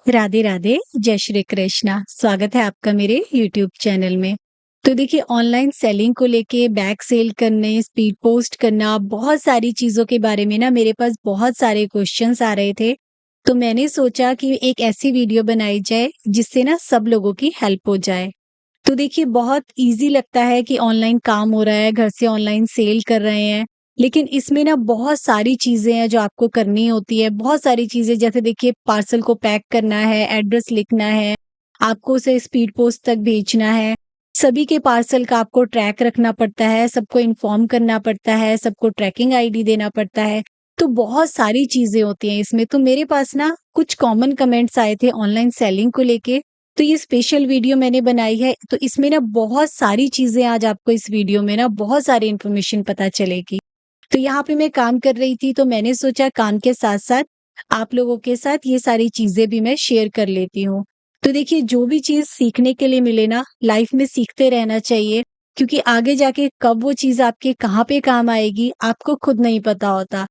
राधे राधे, जय श्री कृष्णा। स्वागत है आपका मेरे यूट्यूब चैनल में। तो देखिए ऑनलाइन सेलिंग को लेके बैक सेल करने, स्पीड पोस्ट करना, बहुत सारी चीज़ों के बारे में ना मेरे पास बहुत सारे क्वेश्चन्स आ रहे थे। तो मैंने सोचा कि एक ऐसी वीडियो बनाई जाए जिससे ना सब लोगों की हेल्प हो जाए। तो देखिए बहुत ईज़ी लगता है कि ऑनलाइन काम हो रहा है, घर से ऑनलाइन सेल कर रहे हैं। लेकिन इसमें ना बहुत सारी चीज़ें हैं जो आपको करनी होती है। बहुत सारी चीज़ें जैसे देखिए पार्सल को पैक करना है, एड्रेस लिखना है, आपको उसे स्पीड पोस्ट तक भेजना है। सभी के पार्सल का आपको ट्रैक रखना पड़ता है, सबको इन्फॉर्म करना पड़ता है, सबको ट्रैकिंग आईडी देना पड़ता है। तो बहुत सारी चीज़ें होती हैं इसमें। तो मेरे पास ना कुछ कॉमन कमेंट्स आए थे ऑनलाइन सेलिंग को लेके, तो ये स्पेशल वीडियो मैंने बनाई है। तो इसमें ना बहुत सारी चीज़ें आज आपको इस वीडियो में ना बहुत सारी इन्फॉर्मेशन पता चलेगी। तो यहाँ पे मैं काम कर रही थी तो मैंने सोचा काम के साथ-साथ आप लोगों के साथ ये सारी चीज़ें भी मैं शेयर कर लेती हूँ। तो देखिए जो भी चीज़ सीखने के लिए मिले ना लाइफ में सीखते रहना चाहिए, क्योंकि आगे जाके कब वो चीज़ आपके कहाँ पे काम आएगी आपको खुद नहीं पता होता।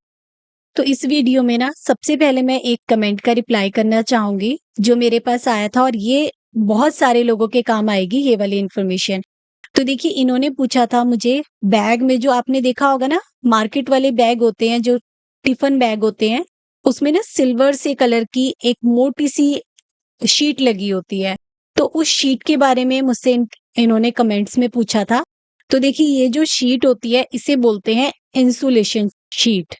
तो इस वीडियो में ना सबसे पहले मैं एक कमेंट का रिप्लाई करना चाहूँगी, जो मेरे पास आया था और ये बहुत सारे लोगों के काम आएगी ये वाली इन्फॉर्मेशन। तो देखिए इन्होंने पूछा था मुझे बैग में जो आपने देखा होगा ना मार्केट वाले बैग होते हैं जो टिफ़िन बैग होते हैं, उसमें ना सिल्वर से कलर की एक मोटी-सी शीट लगी होती है। तो उस शीट के बारे में मुझसे इन्होंने कमेंट्स में पूछा था। तो देखिए ये जो शीट होती है इसे बोलते हैं इंसुलेशन शीट।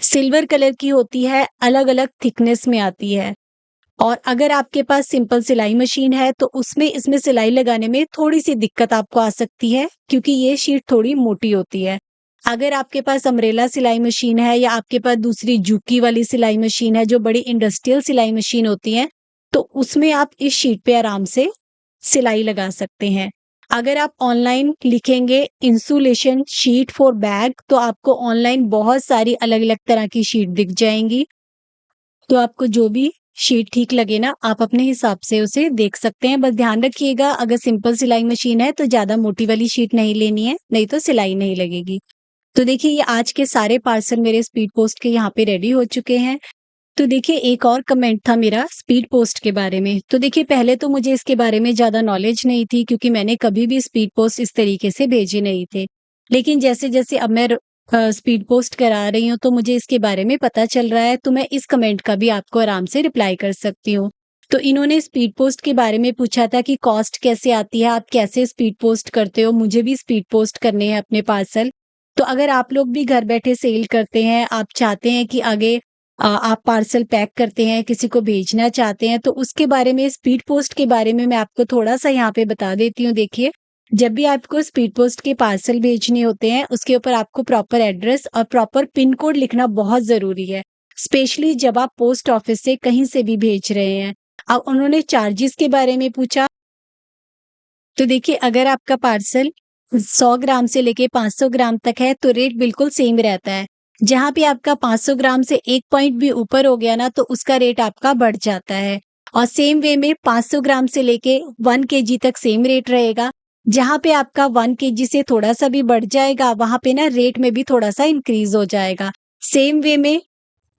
सिल्वर कलर की होती है, अलग-अलग थिकनेस में आती है। और अगर आपके पास सिंपल सिलाई मशीन है तो उसमें इसमें सिलाई लगाने में थोड़ी-सी दिक्कत आपको आ सकती है, क्योंकि ये शीट थोड़ी मोटी होती है। अगर आपके पास अम्ब्रेला सिलाई मशीन है या आपके पास दूसरी जूकी वाली सिलाई मशीन है जो बड़ी इंडस्ट्रियल सिलाई मशीन होती है, तो उसमें आप इस शीट पे आराम से सिलाई लगा सकते हैं। अगर आप ऑनलाइन लिखेंगे इंसुलेशन शीट फॉर बैग तो आपको ऑनलाइन बहुत सारी अलग-अलग तरह की शीट दिख जाएँगी। तो आपको जो भी शीट ठीक लगे ना, आप अपने हिसाब से उसे देख सकते हैं। बस ध्यान रखिएगा अगर सिंपल सिलाई मशीन है तो ज़्यादा मोटी वाली शीट नहीं लेनी है, नहीं तो सिलाई नहीं लगेगी। तो देखिए ये आज के सारे पार्सल मेरे स्पीड पोस्ट के यहाँ पे रेडी हो चुके हैं। तो देखिए एक और कमेंट था मेरा स्पीड पोस्ट के बारे में। तो देखिए पहले तो मुझे इसके बारे में ज़्यादा नॉलेज नहीं थी, क्योंकि मैंने कभी भी स्पीड पोस्ट इस तरीके से भेजे नहीं थे। लेकिन जैसे-जैसे अब मैं स्पीड पोस्ट करा रही हूँ तो मुझे इसके बारे में पता चल रहा है, तो मैं इस कमेंट का भी आपको आराम से रिप्लाई कर सकती हूँ। तो इन्होंने स्पीड पोस्ट के बारे में पूछा था कि कॉस्ट कैसे आती है, आप कैसे स्पीड पोस्ट करते हो? मुझे भी स्पीड पोस्ट करने हैं अपने पार्सल। तो अगर आप लोग भी घर बैठे सेल करते हैं, आप चाहते हैं कि आगे आप पार्सल पैक करते हैं, किसी को भेजना चाहते हैं, तो उसके बारे में स्पीड पोस्ट के बारे में मैं आपको थोड़ा-सा यहाँ पे बता देती हूँ। देखिए, जब भी आपको स्पीड पोस्ट के पार्सल भेजने होते हैं, उसके ऊपर आपको प्रॉपर एड्रेस और प्रॉपर पिन कोड लिखना बहुत ज़रूरी है, स्पेशली जब आप पोस्ट ऑफिस से कहीं से भी भेज रहे हैं। अब उन्होंने चार्जेज़ के बारे में पूछा, तो देखिए अगर आपका पार्सल 100 ग्राम से लेके 500 ग्राम तक है तो रेट बिल्कुल सेम रहता है। जहाँ पे आपका 500 ग्राम से 1 पॉइंट भी ऊपर हो गया ना तो उसका रेट आपका बढ़ जाता है। और सेम वे में 500 ग्राम से लेके 1 केजी तक सेम रेट रहेगा। जहाँ पे आपका 1 केजी से थोड़ा-सा भी बढ़ जाएगा, वहाँ पे ना रेट में भी थोड़ा-सा इंक्रीज़ हो जाएगा। सेम वे में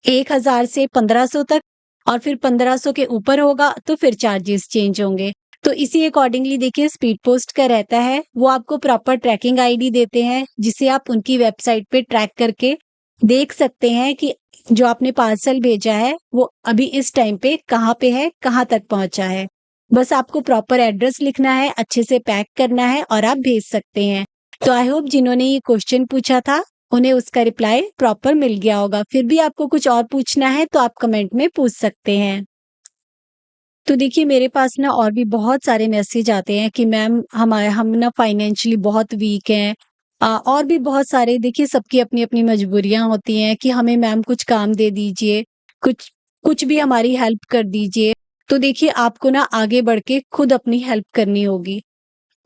1000 से 1500 तक, और फिर 1500 के ऊपर होगा तो फिर चार्जेस चेंज होंगे। तो इसी अकॉर्डिंगली देखिए स्पीड पोस्ट का रहता है, वो आपको प्रॉपर ट्रैकिंग आईडी देते हैं, जिसे आप उनकी वेबसाइट पे ट्रैक करके देख सकते हैं कि जो आपने पार्सल भेजा है, वो अभी इस टाइम पे कहाँ पे है, कहाँ तक पहुँचा है। बस आपको प्रॉपर एड्रेस लिखना है, अच्छे से पैक करना है और आप भेज सकते हैं। तो आई होप जिन्होंने ये क्वेश्चन पूछा था उन्हें उसका रिप्लाई प्रॉपर मिल गया होगा। फिर भी आपको कुछ और पूछना है तो आप कमेंट में पूछ सकते हैं। तो देखिए मेरे पास ना और भी बहुत सारे मैसेज आते हैं कि मैम हम ना फाइनेंशियली बहुत वीक हैं। और भी बहुत सारे देखिए सबकी अपनी-अपनी मजबूरियाँ होती हैं कि हमें मैम कुछ काम दे दीजिए, कुछ कुछ भी हमारी हेल्प कर दीजिए। तो देखिए आपको ना आगे बढ़ के खुद अपनी हेल्प करनी होगी।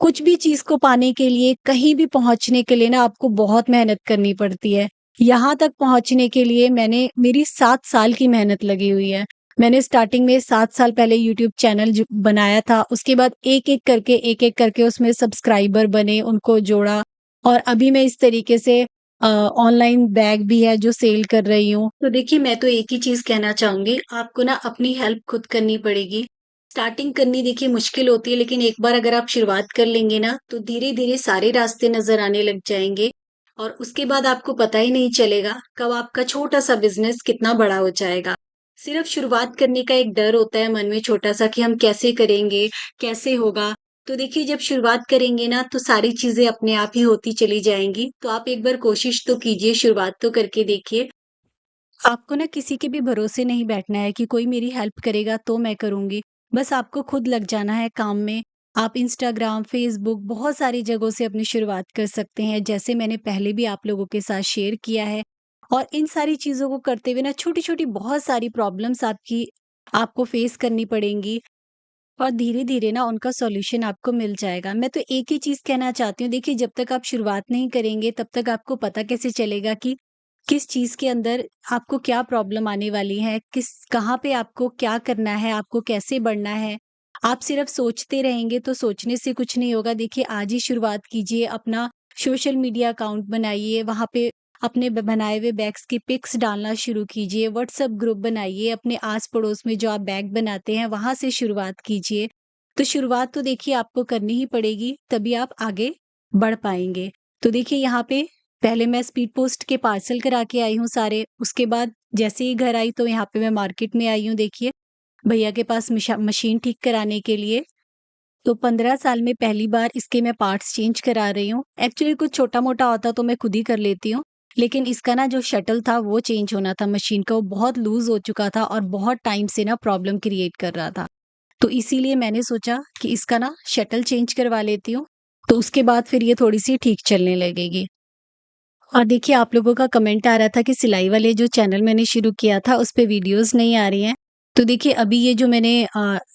कुछ भी चीज़ को पाने के लिए, कहीं भी पहुँचने के लिए ना आपको बहुत मेहनत करनी पड़ती है। यहाँ तक पहुँचने के लिए मेरी 7 साल की मेहनत लगी हुई है। मैंने स्टार्टिंग में 7 साल पहले यूट्यूब चैनल जो बनाया था, उसके बाद एक-एक करके उसमें सब्सक्राइबर बने, उनको जोड़ा और अभी मैं इस तरीके से ऑनलाइन बैग भी है जो सेल कर रही हूँ। तो देखिए मैं तो एक ही चीज़ कहना चाहूँगी, आपको ना अपनी हेल्प खुद करनी पड़ेगी। स्टार्टिंग करनी देखिए मुश्किल होती है, लेकिन एक बार अगर आप शुरुआत कर लेंगे ना, तो धीरे-धीरे सारे रास्ते नज़र आने लग जाएँगे और उसके बाद आपको पता ही नहीं चलेगा, कब आपका छोटा-सा बिज़नेस कितना बड़ा हो जाएगा। सिर्फ़ शुरुआत करने का एक डर होता है मन में छोटा-सा कि हम कैसे करेंगे, कैसे होगा? तो देखिए जब शुरुआत करेंगे ना तो सारी चीज़ें अपने आप ही होती चली जाएँगी। तो आप एक बार कोशिश तो कीजिए, शुरुआत तो करके देखिए। आपको ना किसी के भी भरोसे नहीं बैठना है कि कोई मेरी हेल्प करेगा तो मैं करूँगी। बस आपको खुद लग जाना है काम में। आप इंस्टाग्राम, फ़ेसबुक बहुत सारी जगहों से अपनी शुरुआत कर सकते हैं, जैसे मैंने पहले भी आप लोगों के साथ शेयर किया है। और इन सारी चीज़ों को करते हुए ना छोटी-छोटी बहुत सारी प्रॉब्लम्स आपको फ़ेस करनी पड़ेंगी और धीरे-धीरे ना उनका सॉल्यूशन आपको मिल जाएगा। मैं तो एक ही चीज़ कहना चाहती हूँ, देखिए जब तक आप शुरुआत नहीं करेंगे तब तक आपको पता कैसे चलेगा कि किस चीज़ के अंदर आपको क्या प्रॉब्लम आने वाली है, कहाँ पे आपको क्या करना है, आपको कैसे बढ़ना है। आप सिर्फ़ सोचते रहेंगे तो सोचने से कुछ नहीं होगा। देखिए आज ही शुरुआत कीजिए, अपना सोशल मीडिया अकाउंट बनाइए, वहाँ पे अपने बनाए हुए बैग्स की पिक्स डालना शुरू कीजिए, व्हाट्सएप ग्रुप बनाइए, अपने आस-पड़ोस में जो आप बैग बनाते हैं वहाँ से शुरुआत कीजिए। तो शुरुआत तो देखिए आपको करनी ही पड़ेगी, तभी आप आगे बढ़ पाएँगे। तो देखिए यहाँ पे पहले मैं स्पीड पोस्ट के पार्सल करा के आई हूँ सारे, उसके बाद जैसे ही घर आई तो यहाँ पे मैं मार्केट में आई हूँ देखिए, भैया के पास मशीन ठीक कराने के लिए। तो 15 साल में पहली बार इसके मैं पार्ट्स चेंज करा रही हूँ। एक्चुअली कुछ छोटा-मोटा होता तो मैं खुद ही कर लेती हूँ, लेकिन इसका ना जो शटल था वो चेंज होना था मशीन का, वो बहुत लूज़ हो चुका था और बहुत टाइम से ना प्रॉब्लम क्रिएट कर रहा था। तो इसीलिए मैंने सोचा कि इसका ना शटल चेंज करवा लेती हूँ, तो उसके बाद फिर ये थोड़ी-सी ठीक चलने लगेगी। और देखिए आप लोगों का कमेंट आ रहा था कि सिलाई वाले जो चैनल मैंने शुरू किया था उस पे वीडियोज़ नहीं आ रही हैं। तो देखिए अभी ये जो मैंने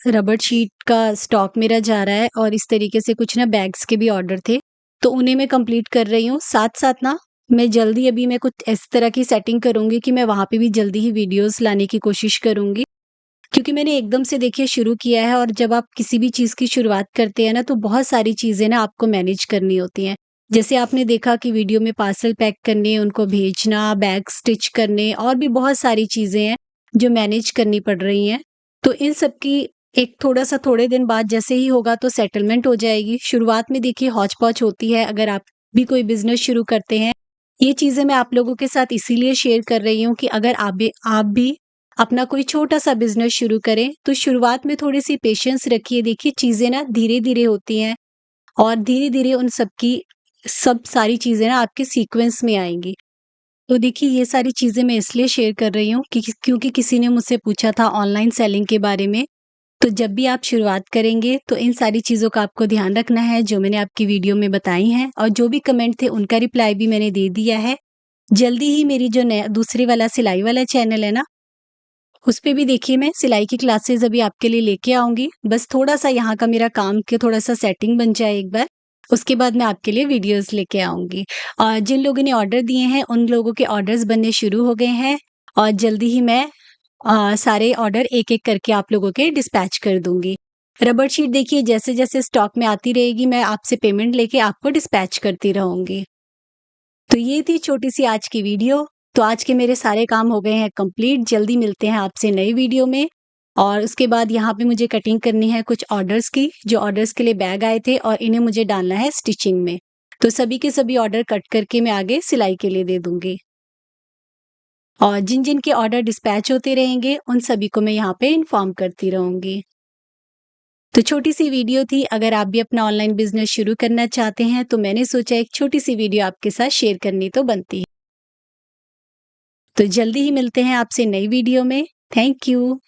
रबर शीट का स्टॉक मेरा जा रहा है और इस तरीके से कुछ ना बैग्स के भी ऑर्डर थे, तो उन्हें मैं कंप्लीट कर रही हूँ। साथ-साथ ना मैं जल्दी अभी मैं कुछ इस तरह की सेटिंग करूँगी कि मैं वहाँ पे भी जल्दी ही वीडियोज़ लाने की कोशिश करूँगी। क्योंकि मैंने एकदम से देखिए शुरू किया है और जब आप किसी भी चीज़ की शुरुआत करते हैं ना, तो बहुत सारी चीज़ें ना आपको मैनेज करनी होती हैं। जैसे आपने देखा कि वीडियो में पार्सल पैक करने, उनको भेजना, बैग स्टिच करने और भी बहुत सारी चीज़ें हैं, जो मैनेज करनी पड़ रही हैं। तो इन सब की एक थोड़ा-सा थोड़े दिन बाद जैसे ही होगा तो सेटलमेंट हो जाएगी। शुरुआत में देखिए हौच-पौच होती है, अगर आप भी कोई बिज़नेस शुरू करते हैं। ये चीज़ें मैं आप लोगों के साथ इसीलिए शेयर कर रही हूँ कि अगर आप भी अपना कोई छोटा-सा बिज़नेस शुरू करें, तो शुरुआत में थोड़ी-सी पेशेंस रखिए। देखिए चीज़ें ना धीरे-धीरे होती हैं और धीरे-धीरे उन सब सारी चीज़ें ना आपके सीक्वेंस में आएँगी। तो देखिए ये सारी चीज़ें मैं इसलिए शेयर कर रही हूँ कि क्योंकि किसी ने मुझसे पूछा था ऑनलाइन सेलिंग के बारे में। तो जब भी आप शुरुआत करेंगे, तो इन सारी चीज़ों का आपको ध्यान रखना है, जो मैंने आपकी वीडियो में बताई हैं और जो भी कमेंट थे उनका रिप्लाई भी मैंने दे दिया है। जल्दी ही मेरी जो नया दूसरे वाला सिलाई वाला चैनल है ना, उसपे भी देखिए मैं सिलाई की क्लासेस अभी आपके लिए लेके आऊँगी। बस थोड़ा-सा यहाँ का मेरा काम के थोड़ा-सा सेटिंग बन जाए एक बार, उसके बाद मैं आपके लिए वीडियोज़ लेके आऊँगी। और जिन लोगों ने ऑर्डर दिए हैं, उन लोगों के ऑर्डर्स बनने शुरू हो गए हैं और जल्दी ही मैं सारे ऑर्डर एक-एक करके आप लोगों के डिस्पैच कर दूँगी। रबर शीट देखिए जैसे-जैसे स्टॉक में आती रहेगी, मैं आपसे पेमेंट लेके आपको डिस्पैच करती रहूँगी। तो ये थी छोटी-सी आज की वीडियो। तो आज के मेरे सारे काम हो गए हैं कंप्लीट। जल्दी मिलते हैं आपसे नई वीडियो में और उसके बाद यहाँ पे मुझे कटिंग करनी है कुछ ऑर्डर्स की, जो ऑर्डर्स के लिए बैग आए थे और इन्हें मुझे डालना है स्टिचिंग में। तो सभी के सभी ऑर्डर कट करके मैं आगे सिलाई के लिए दे दूँगी। और जिन-जिन के ऑर्डर डिस्पैच होते रहेंगे, उन सभी को मैं यहाँ पे इन्फॉर्म करती रहूँगी। तो छोटी-सी वीडियो थी, अगर आप भी अपना ऑनलाइन बिज़नेस शुरू करना चाहते हैं, तो मैंने सोचा एक छोटी-सी वीडियो आपके साथ शेयर करनी तो बनती है। तो जल्दी ही मिलते हैं आपसे नई वीडियो में। Thank you.